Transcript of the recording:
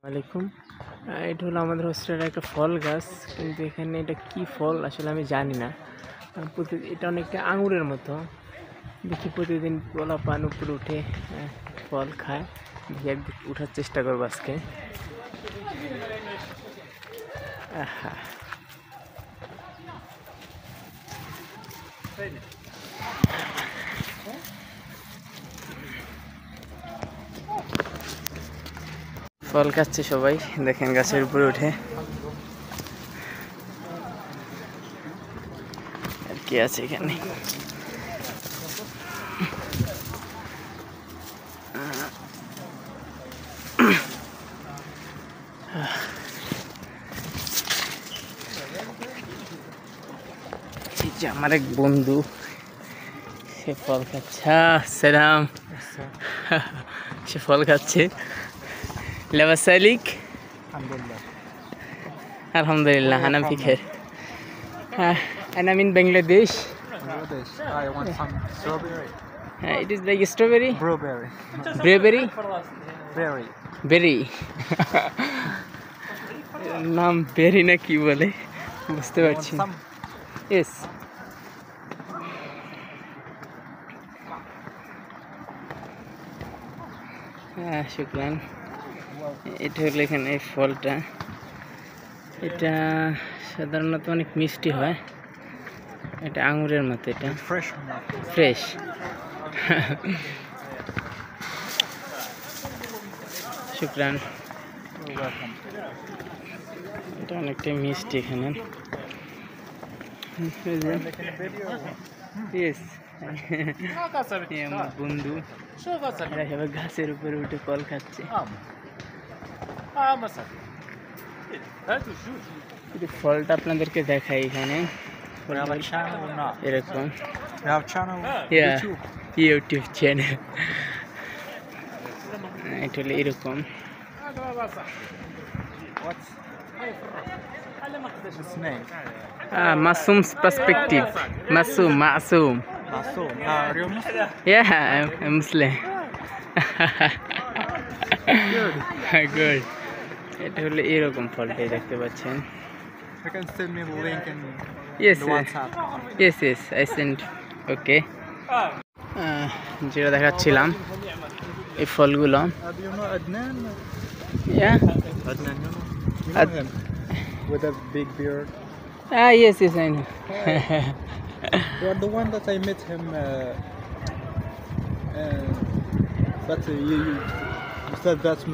আলাইকুম। এটা হলো আমাদের হোস্টেলের একটা ফল গাছ, কিন্তু এখানে এটা কি ফল আসলে আমি জানি না। এটা অনেকটা আঙুরের মতো দেখি। প্রতিদিন পোলা পান উপরে উঠে ফল খায়। দেখি একদিন উঠার চেষ্টা করবো আজকে। ফল খাচ্ছে সবাই, দেখেন গাছের উপরে উঠে। আর কি আছে এখানে? এই যে আমার এক বন্ধু, সে ফল খাচ্ছে। সালাম। সে ফল খাচ্ছে। লাবাস আলিক। আলহামদুলিল্লাহ, আনা ফি খাইর। أنا من بنغلاديش. I want some strawberry. It is like strawberry. Blueberry. Blueberry. Berry. বেরি। নাম বেরি না কি বলে বুঝতে You want পারছি। some? ইয়েস। হ্যাঁ, শুক্রান। এটা হলো এখানে এই ফলটা। এটা সাধারণত অনেক মিষ্টি হয়। এটা আঙুরের মতো। এটা Fresh. ফ্রেশ। শুক্রান। You're welcome. এটা অনেকটাই মিষ্টি এখানে। Making a video. ইয়েস। আমার বন্ধু, এরা সবাই গাছের উপরে উঠে ফল খাচ্ছে। যদি ফলটা আপনাদেরকে দেখাই এখানে We have a channel or not? এরকম। We have a channel. Yeah. YouTube. YouTube channel. এটা হলো এরকম। What's his name? মাসুম's perspective. Masum. Masoom. Are you Muslim? Yeah, I'm Muslim. Good. Good. এটা হলো এরকম ফলটাই দেখতে পাচ্ছেন। You can send me the link in Yes, the WhatsApp. yes, I sent. Okay. যেটা দেখাচ্ছিলাম এই ফলগুলো। Do you know Adnan? Yeah. Adnan, you know him? With a big beard. Yes, I know. You are the one that I met him. But you said that's